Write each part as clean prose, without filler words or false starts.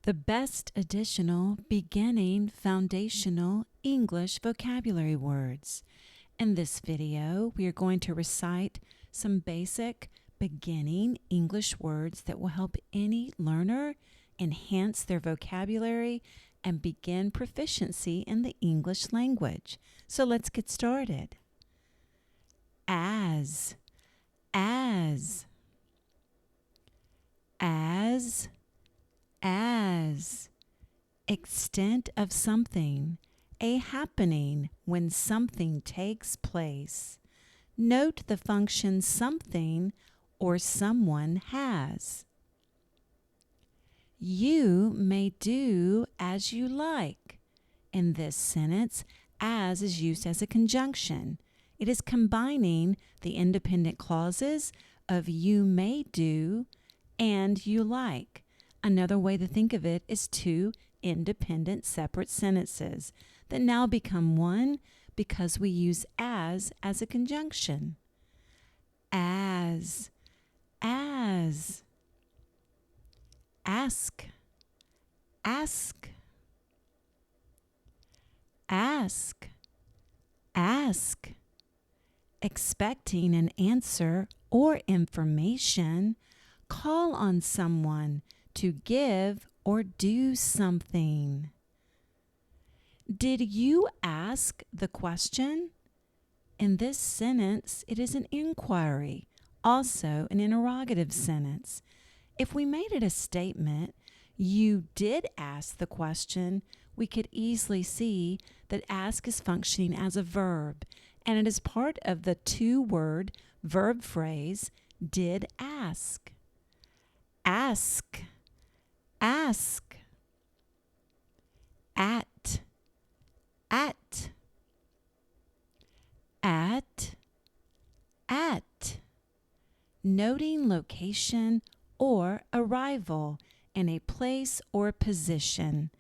The best additional beginning foundational English vocabulary words. In this video, we are going to recite some basic beginning English words that will help any learner enhance their vocabulary and begin proficiency in the English language. So let's get started. As, as, as, as, extent of something, a happening when something takes place. Note the function something or someone has. You may do as you like. In this sentence, as is used as a conjunction. It is combining the independent clauses of you may do and you like. Another way to think of it is two independent separate sentences that now become one because we use as a conjunction. As, ask, ask, ask, expecting an answer or information, call on someone to give or do something. Did you ask the question? In this sentence, it is an inquiry, also an interrogative sentence. If we made it a statement, you did ask the question, we could easily see that ask is functioning as a verb, and it is part of the two-word verb phrase, did ask. Ask, ask, at, noting location or arrival in a place or position,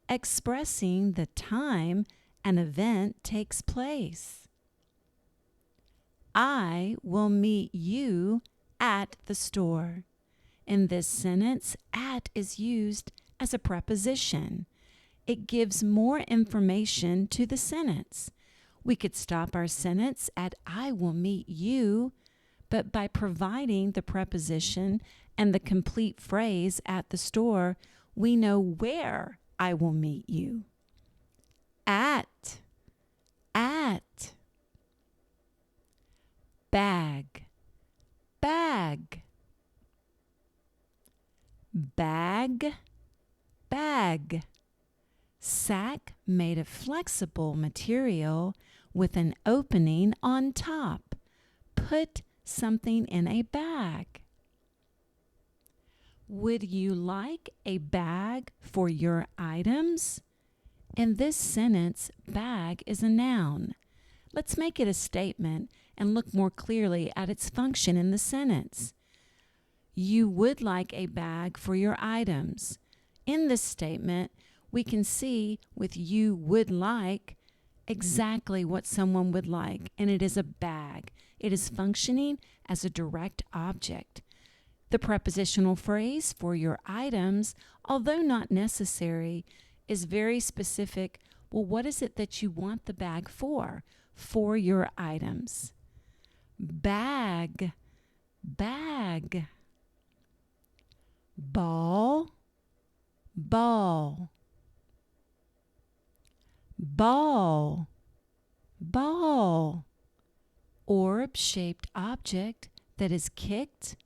expressing the time an event takes place. I will meet you at the store. In this sentence, at is used as a preposition. It gives more information to the sentence. We could stop our sentence at I will meet you, but by providing the preposition and the complete phrase at the store, we know where I will meet you. At, bag, bag, sack made of flexible material with an opening on top. Put something in a bag. Would you like a bag for your items? In this sentence, bag is a noun. Let's make it a statement and look more clearly at its function in the sentence. You would like a bag for your items. In this statement, we can see with you would like exactly what someone would like, and it is a bag. It is functioning as a direct object. The prepositional phrase for your items, although not necessary, is very specific. Well, what is it that you want the bag for? For your items. Bag, ball, orb-shaped object that is kicked,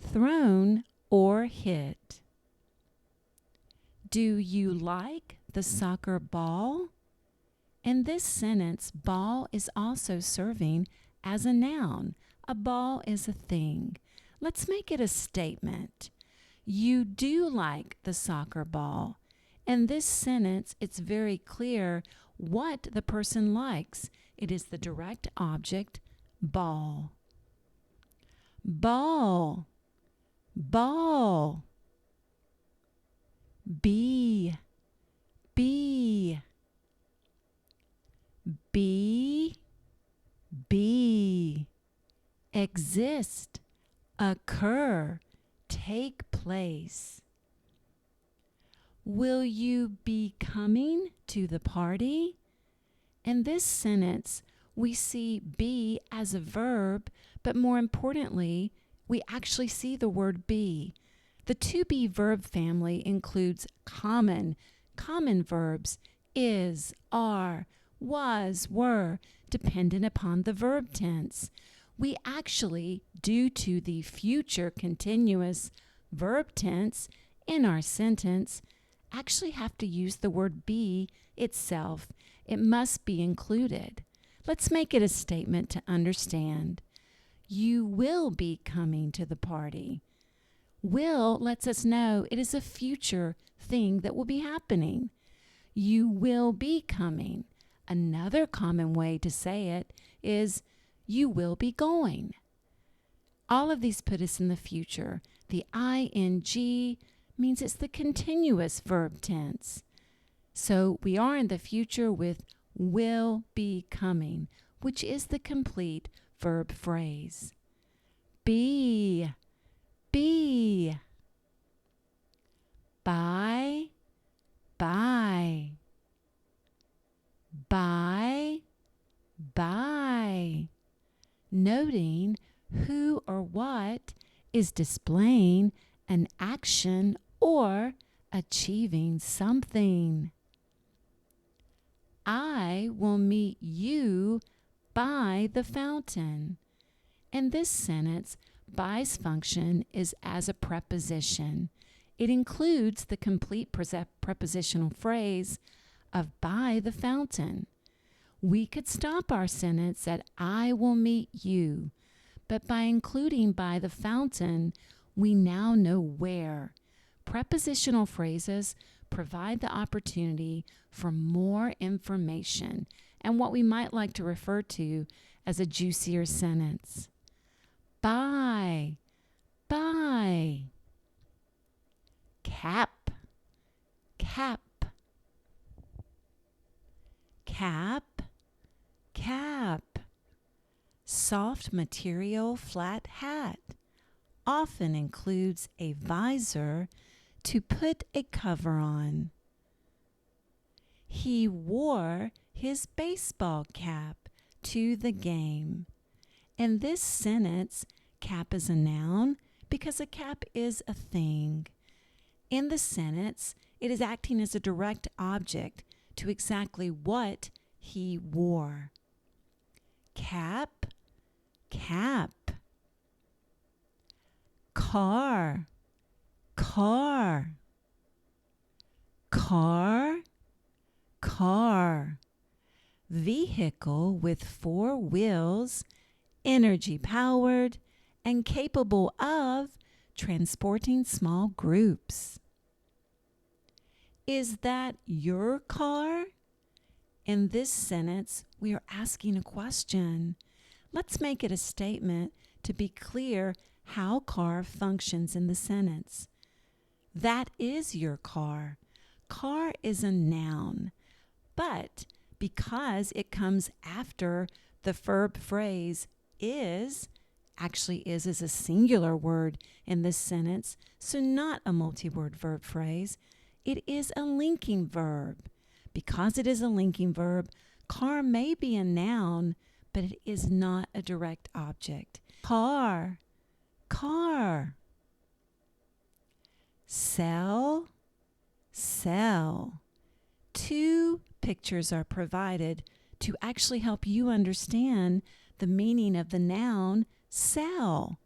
thrown, or hit. Do you like the soccer ball? In this sentence, ball is also serving as a noun. A ball is a thing. Let's make it a statement. You do like the soccer ball. In this sentence, it's very clear what the person likes. It is the direct object, ball. Ball, bee, exist, occur, take place. Will you be coming to the party? In this sentence, we see be as a verb, but more importantly, we actually see the word be. The to be verb family includes common verbs, is, are, was, were, dependent upon the verb tense. We actually, due to the future continuous verb tense in our sentence, actually have to use the word be itself. It must be included. Let's make it a statement to understand. You will be coming to the party. Will lets us know it is a future thing that will be happening. You will be coming. Another common way to say it is you will be going. All of these put us in the future. The ing means it's the continuous verb tense. So we are in the future with will be coming, which is the complete verb phrase. Be, buy, buy. Noting who or what is displaying an action or achieving something. I will meet you by the fountain. In this sentence, by's function is as a preposition. It includes the complete prepositional phrase of by the fountain. We could stop our sentence at I will meet you, but by including by the fountain, we now know where. Prepositional phrases provide the opportunity for more information and what we might like to refer to as a juicier sentence. By, cap, soft material flat hat often includes a visor to put a cover on. He wore his baseball cap to the game. In this sentence, cap is a noun because a cap is a thing. In the sentence, it is acting as a direct object to exactly what he wore. Cap, car, vehicle with 4 wheels, energy powered, and capable of transporting small groups. Is that your car? In this sentence, we are asking a question. Let's make it a statement to be clear how car functions in the sentence. That is your car. Car is a noun, but because it comes after the verb phrase is, actually is a singular word in this sentence, so not a multi-word verb phrase. It is a linking verb. Because it is a linking verb, car may be a noun, but it is not a direct object. Car. Sell. 2 pictures are provided to actually help you understand the meaning of the noun cell.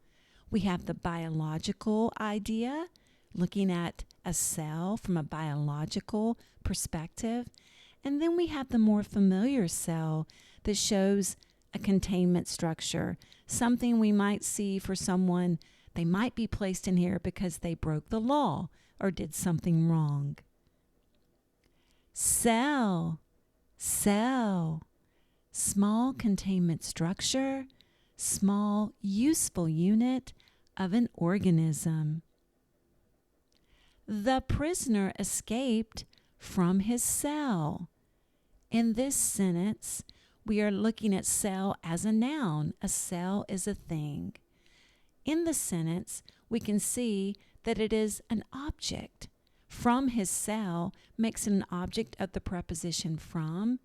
We have the biological idea, looking at a cell from a biological perspective. And then we have the more familiar cell that shows a containment structure, something we might see for someone. They might be placed in here because they broke the law or did something wrong. Cell. Small containment structure, small useful unit of an organism. The prisoner escaped from his cell. In this sentence, we are looking at cell as a noun. A cell is a thing. In the sentence, we can see that it is an object. From his cell makes it an object of the preposition from,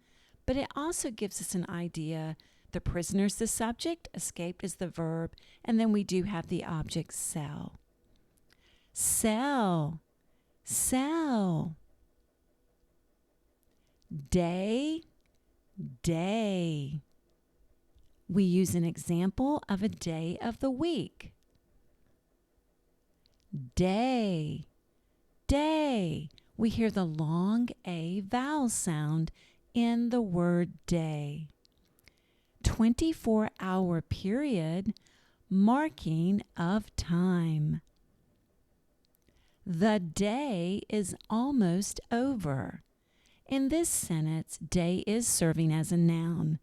but it also gives us an idea. The prisoner's the subject, escaped is the verb, and then we do have the object cell. Cell, cell. Day, day. We use an example of a day of the week. Day, day. We hear the long A vowel sound in the word day. 24-hour period, marking of time. The day is almost over. In this sentence, day is serving as a noun,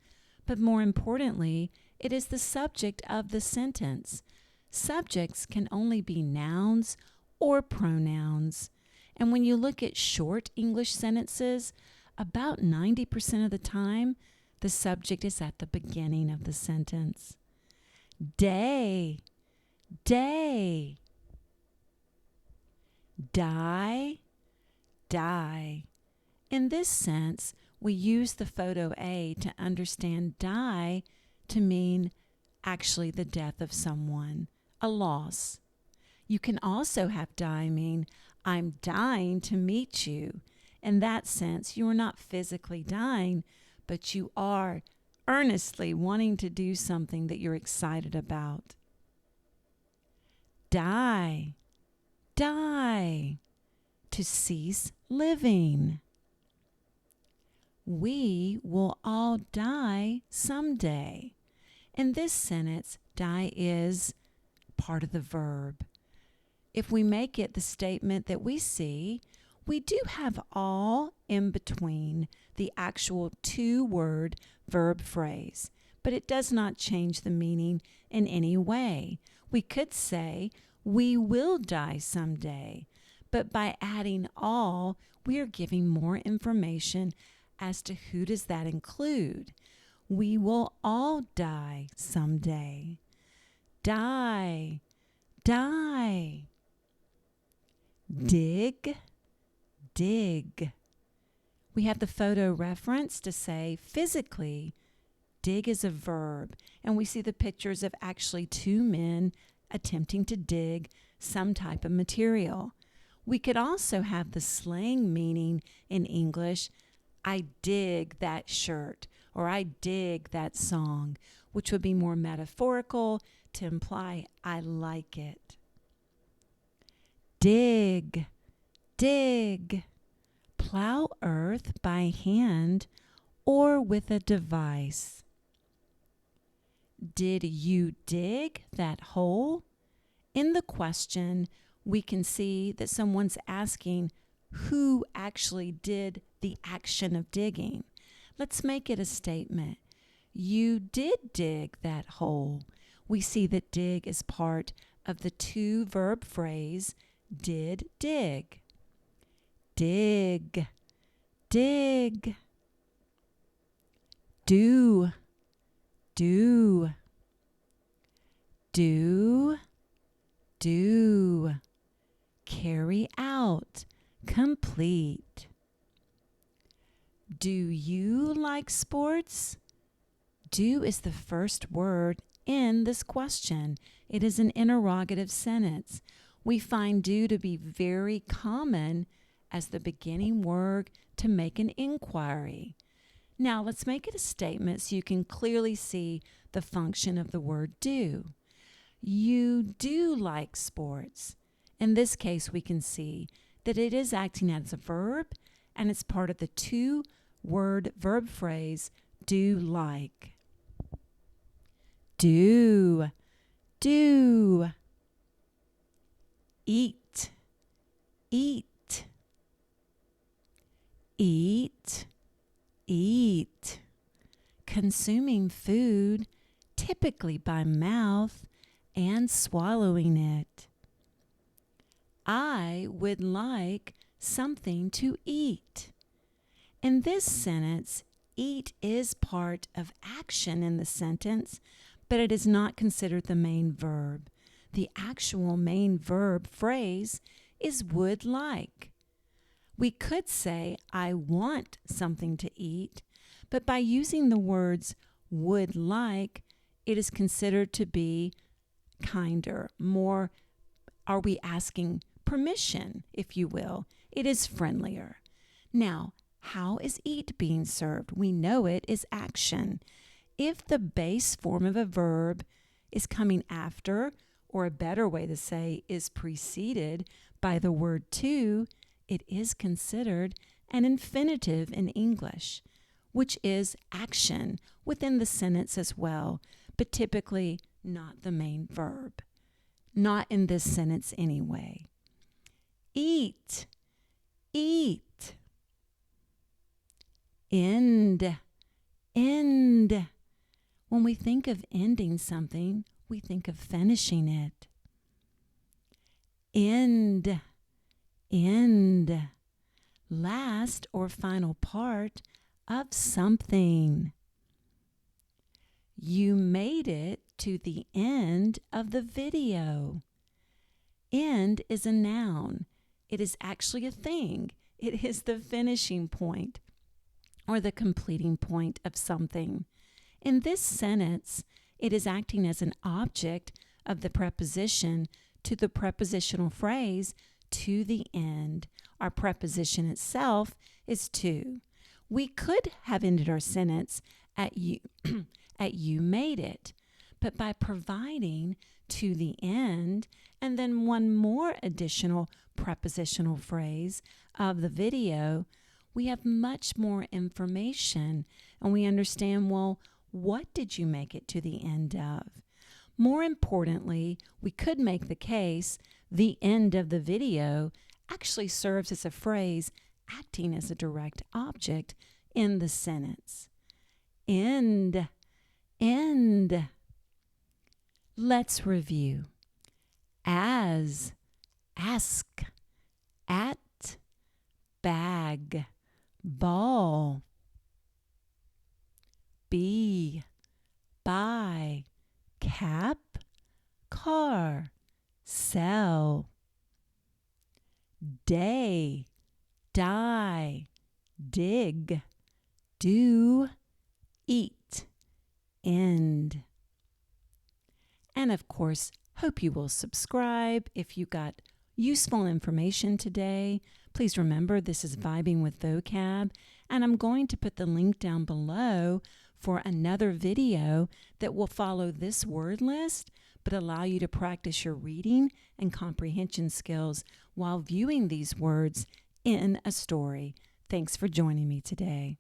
but more importantly, it is the subject of the sentence. Subjects can only be nouns or pronouns. And when you look at short English sentences, about 90% of the time, the subject is at the beginning of the sentence. Day, day. Die, die. In this sense, we use the photo A to understand die to mean actually the death of someone, a loss. You can also have die mean I'm dying to meet you. In that sense, you are not physically dying, but you are earnestly wanting to do something that you're excited about. Die, die, to cease living. We will all die someday. In this sentence, die is part of the verb. If we make it the statement that we see, we do have all in between the actual two-word verb phrase, but it does not change the meaning in any way. We could say, we will die someday, but by adding all, we are giving more information as to who does that include. We will all die someday. Die, die. Dig, dig. We have the photo reference to say physically, dig is a verb, and we see the pictures of actually two men attempting to dig some type of material. We could also have the slang meaning in English, I dig that shirt, or I dig that song, which would be more metaphorical to imply I like it. Dig, dig. Plow earth by hand or with a device. Did you dig that hole? In the question, we can see that someone's asking who actually did the action of digging. Let's make it a statement. You did dig that hole. We see that dig is part of the two verb phrase did dig. Dig, dig. Do, do. Do, do. Carry out, complete. Do you like sports? Do is the first word in this question. It is an interrogative sentence. We find do to be very common as the beginning word to make an inquiry. Now let's make it a statement so you can clearly see the function of the word do. You do like sports. In this case, we can see that it is acting as a verb and it's part of the two-word verb phrase do like. Do, do. Eat, eat. Eat, eat. Consuming food, typically by mouth and swallowing it. I would like something to eat. In this sentence, eat is part of action in the sentence, but it is not considered the main verb. The actual main verb phrase is would like. We could say, I want something to eat, but by using the words would like, it is considered to be kinder, more, are we asking permission, if you will? It is friendlier. Now, how is eat being served? We know it is action. If the base form of a verb is coming after, or a better way to say is preceded by the word to, it is considered an infinitive in English, which is action within the sentence as well, but typically not the main verb. Not in this sentence anyway. Eat, eat. End, end. When we think of ending something, we think of finishing it. End, end. Last or final part of something. You made it to the end of the video. End is a noun. It is actually a thing. It is the finishing point or the completing point of something. In this sentence, it is acting as an object of the preposition to the prepositional phrase to the end. Our preposition itself is to. We could have ended our sentence at you, at you made it, but by providing to the end and then one more additional prepositional phrase of the video, we have much more information and we understand, well, what did you make it to the end of? More importantly, we could make the case the end of the video actually serves as a phrase acting as a direct object in the sentence. End, end. Let's review. As, ask, at, bag, ball. Be, buy, cap, car, sell. Day, die, dig, do, eat, end. And of course, hope you will subscribe if you got useful information today. Please remember this is Vibing with Vocab, and I'm going to put the link down below for another video that will follow this word list but allow you to practice your reading and comprehension skills while viewing these words in a story. Thanks for joining me today.